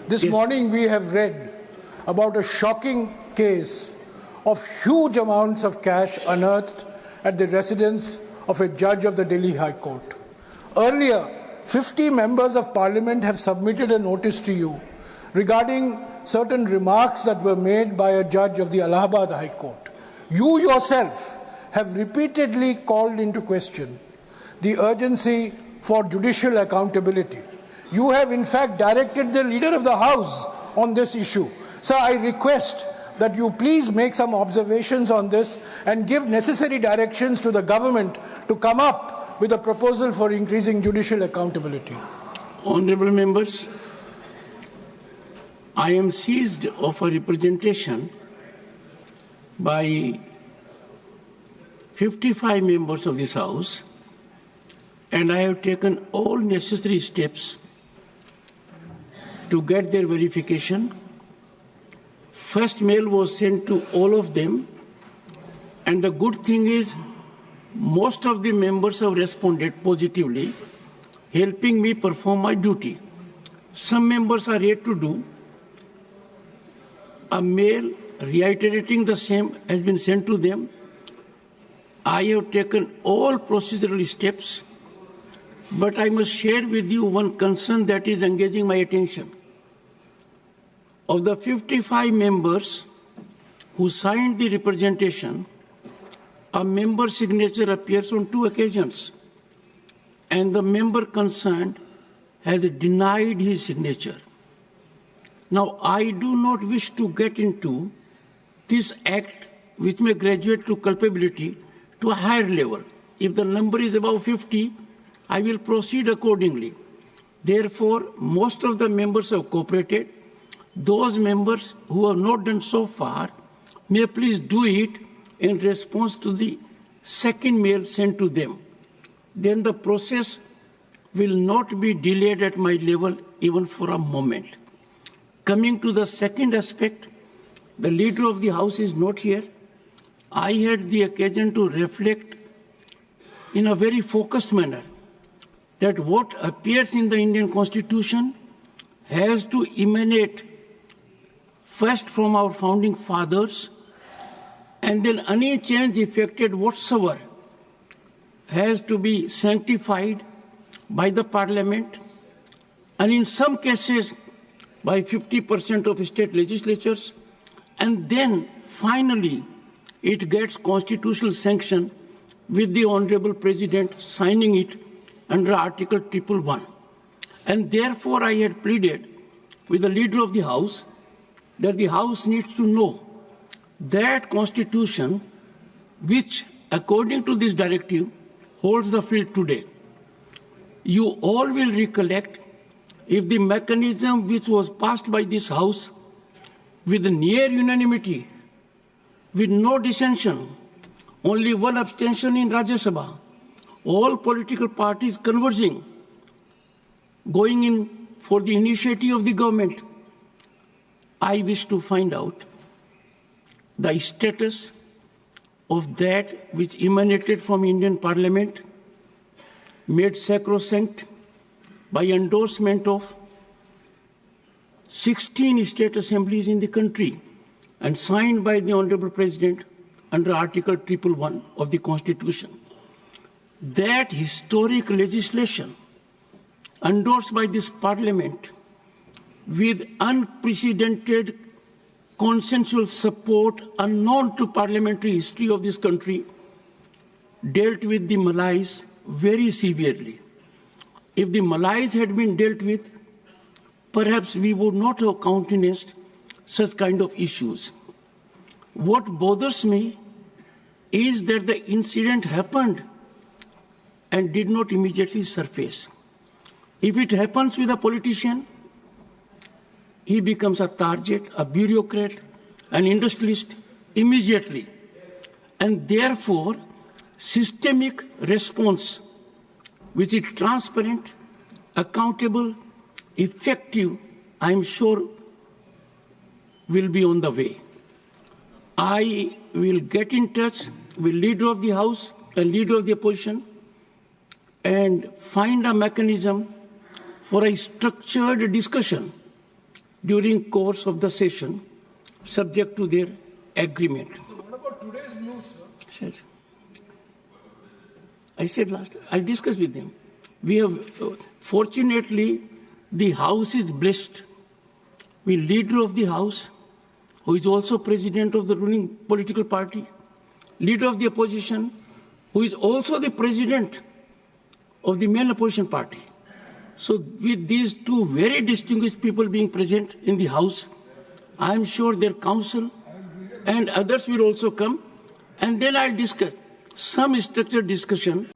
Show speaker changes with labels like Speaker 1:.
Speaker 1: This morning we have read about a shocking case of huge amounts of cash unearthed at the residence of a judge of the Delhi High Court. Earlier, 50 members of parliament have submitted a notice to you regarding certain remarks that were made by a judge of the Allahabad High Court. You yourself have repeatedly called into question the urgency for judicial accountability. You have in fact directed the Leader of the House on this issue. Sir, I request that you please make some observations on this and give necessary directions to the government to come up with a proposal for increasing judicial accountability.
Speaker 2: Honourable members, I am seized of a representation by 55 members of this House, and I have taken all necessary steps to get their verification. First mail was sent to all of them, and the good thing is most of the members have responded positively, helping me perform my duty. Some members are yet to do. A mail reiterating the same has been sent to them. I have taken all procedural steps, but I must share with you one concern that is engaging my attention. Of the 55 members who signed the representation, a member's signature appears on 2 occasions, and the member concerned has denied his signature. Now, I do not wish to get into this act which may graduate to culpability to a higher level. If the number is above 50, I will proceed accordingly. Therefore, most of the members have cooperated. Those members who have not done so far may please do it in response to the second mail sent to them. Then the process will not be delayed at my level even for a moment. Coming to the second aspect, the Leader of the House is not here. I had the occasion to reflect in a very focused manner that what appears in the Indian Constitution has to emanate first from our founding fathers, and then any change effected whatsoever has to be sanctified by the Parliament, and in some cases by 50% of state legislatures, and then finally it gets constitutional sanction with the Honourable President signing it under Article 111. And therefore I had pleaded with the Leader of the House that the House needs to know that Constitution, which according to this directive holds the field today. You all will recollect if the mechanism which was passed by this House with near unanimity, with no dissension, only one abstention in Rajya Sabha, all political parties conversing, going in for the initiative of the government. I wish to find out the status of that which emanated from Indian Parliament, made sacrosanct by endorsement of 16 state assemblies in the country and signed by the Honourable President under Article 111 of the Constitution. That historic legislation endorsed by this Parliament with unprecedented consensual support unknown to parliamentary history of this country dealt with the Malays very severely. If the Malays had been dealt with, perhaps we would not have countenanced such kind of issues. What bothers me is that the incident happened and did not immediately surface. If it happens with a politician, he becomes a target, a bureaucrat, an industrialist immediately. And therefore, systemic response, which is transparent, accountable, effective, I am sure will be on the way. I will get in touch with Leader of the House and Leader of the Opposition and find a mechanism for a structured discussion during course of the session, subject to their agreement.
Speaker 1: So what about today's news, sir?
Speaker 2: I said last, I discussed with them. We have, fortunately, the House is blessed with leader of the House, who is also president of the ruling political party, leader of the opposition, who is also the president of the main opposition party. So with these two very distinguished people being present in the House, I am sure their counsel and others will also come, and then I'll discuss some structured discussion.